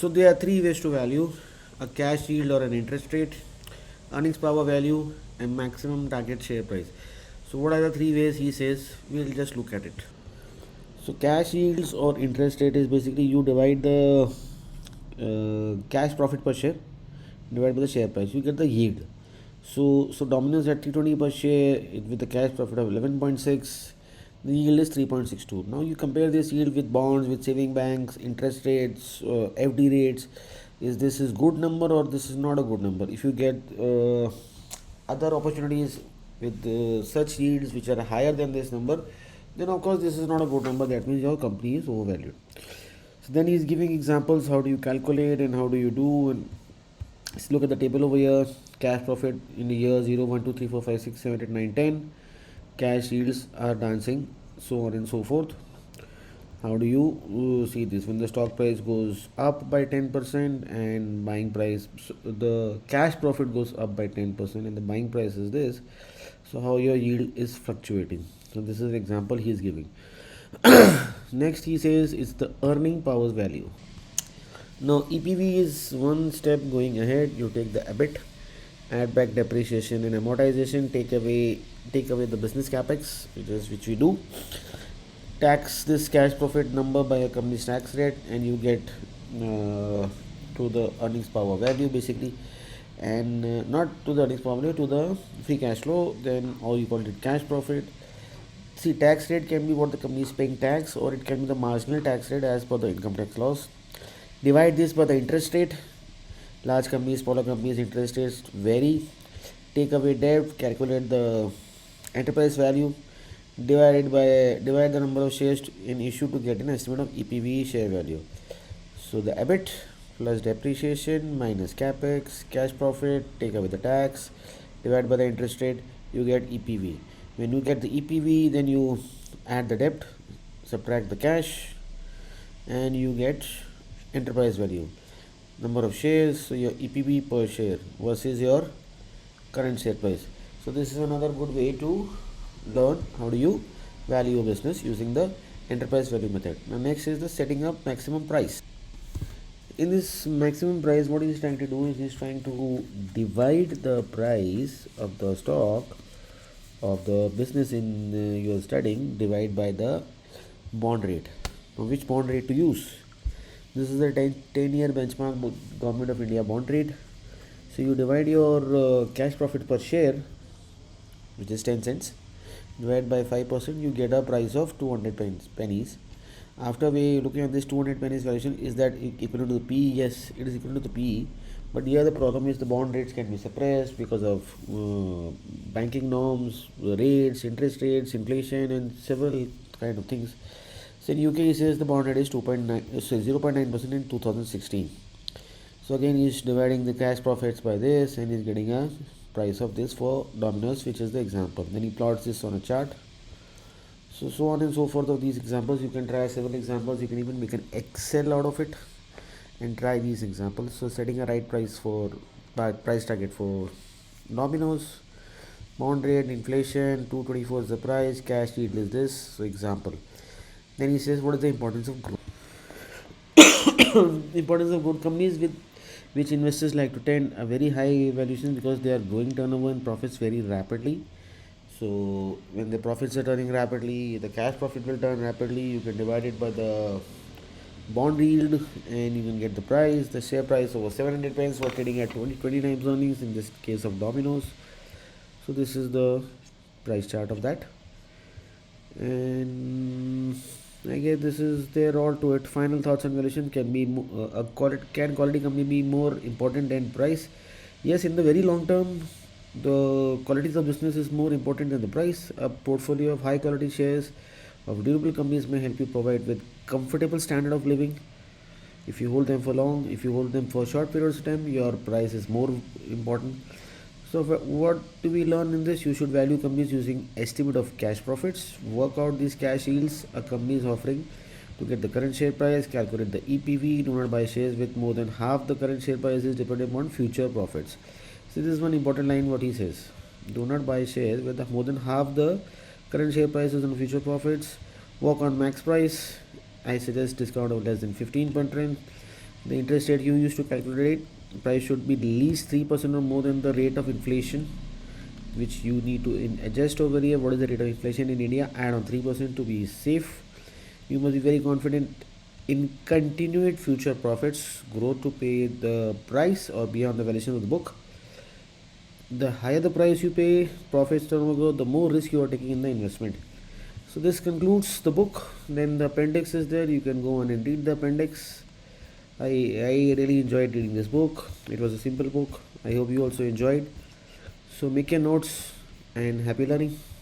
So there are three ways to value: a cash yield or an interest rate, earnings power value, and maximum target share price. So what are the three ways he says? We'll just look at it. So cash yields or interest rate is basically you divide the cash profit per share divided by the share price. You get the yield. So Domino's at 320 per share with the cash profit of 11.6. The yield is 3.62. Now you compare this yield with bonds, with saving banks, interest rates, FD rates. Is this is good number or this is not a good number? If you get other opportunities with such yields which are higher than this number, then of course this is not a good number. That means your company is overvalued. So then he's giving examples how do you calculate and how do you do. And let's look at the table over here. Cash profit in the year 0, 1, 2, 3, 4, 5, 6, 7, 8, 9, 10. Cash yields are dancing, so on and so forth. How do you see this? When the stock price goes up by 10% and buying price, so the cash profit goes up by 10% and the buying price is this. So how your yield is fluctuating. So this is an example he is giving. Next he says it's the earning powers value. Now EPV is one step going ahead. You take the EBIT, add back depreciation and amortization, take away the business capex, which we do. Tax this cash profit number by a company's tax rate, and you get to the earnings power value basically, and not to the earnings power value, to the free cash flow. Then, or you call it cash profit. See, tax rate can be what the company is paying tax, or it can be the marginal tax rate as per the income tax laws. Divide this by the interest rate. Large companies, smaller companies, interest rates vary. Take away debt, calculate the enterprise value, divide the number of shares in issue to get an estimate of EPV share value. So the EBIT plus depreciation minus capex, cash profit, take away the tax, divide by the interest rate, you get EPV. When you get the EPV, then you add the debt, subtract the cash, and you get enterprise value, number of shares, so your EPV per share versus your current share price. So this is another good way to learn how do you value a business using the enterprise value method. Now next is the setting up maximum price. In this maximum price, what he's trying to do is he's trying to divide the price of the stock of the business in you're studying, divide by the bond rate. Now which bond rate to use? This is the 10-year benchmark Government of India bond rate. So you divide your cash profit per share, which is 10 cents, divide by 5%, you get a price of 200 pennies. After we looking at this 200 pennies valuation, is that equivalent to the PE? Yes, it is equivalent to the PE. But here the problem is the bond rates can be suppressed because of banking norms, rates, interest rates, inflation, and several kind of things. So in UK, it says the bond rate is 0.9% in 2016. So again, he's dividing the cash profits by this, and he's getting a price of this for Domino's, which is the example. Then he plots this on a chart. So on and so forth of these examples. You can try several examples. You can even make an Excel out of it and try these examples. So setting a right price for price target for Domino's, bond rate, inflation, 224 is the price, cash yield is this. So example. Then he says what is the importance of growth. Importance of good companies with which investors like to tend a very high valuation because they are growing turnover and profits very rapidly. So when the profits are turning rapidly, the cash profit will turn rapidly. You can divide it by the bond yield and you can get the price. The share price over 700 pence was trading at 20 times earnings in this case of Domino's. So this is the price chart of that. And I guess this is there all to it. Final thoughts on valuation. Can quality company be more important than price? Yes, in the very long term, the qualities of business is more important than the price. A portfolio of high quality shares of durable companies may help you provide with comfortable standard of living. If you hold them for long, if you hold them for short periods of time, your price is more important. So what do we learn in this? You should value companies using estimate of cash profits, work out these cash yields a company is offering to get the current share price, calculate the EPV, do not buy shares with more than half the current share price is dependent on future profits. So this is one important line what he says. Do not buy shares with more than half the current share prices on future profits. Work on max price. I suggest discount of less than 15%. The interest rate you use to calculate it, price should be at least 3% or more than the rate of inflation, which you need to adjust over here. What is the rate of inflation in India? Add on 3% to be safe. You must be very confident in continued future profits growth to pay the price or beyond the valuation of the book. The higher the price you pay, profits turnover growth, the more risk you are taking in the investment. So this concludes the book. Then the appendix is there. You can go on and read the appendix. I really enjoyed reading this book. It was a simple book. I hope you also enjoyed. So make your notes and happy learning.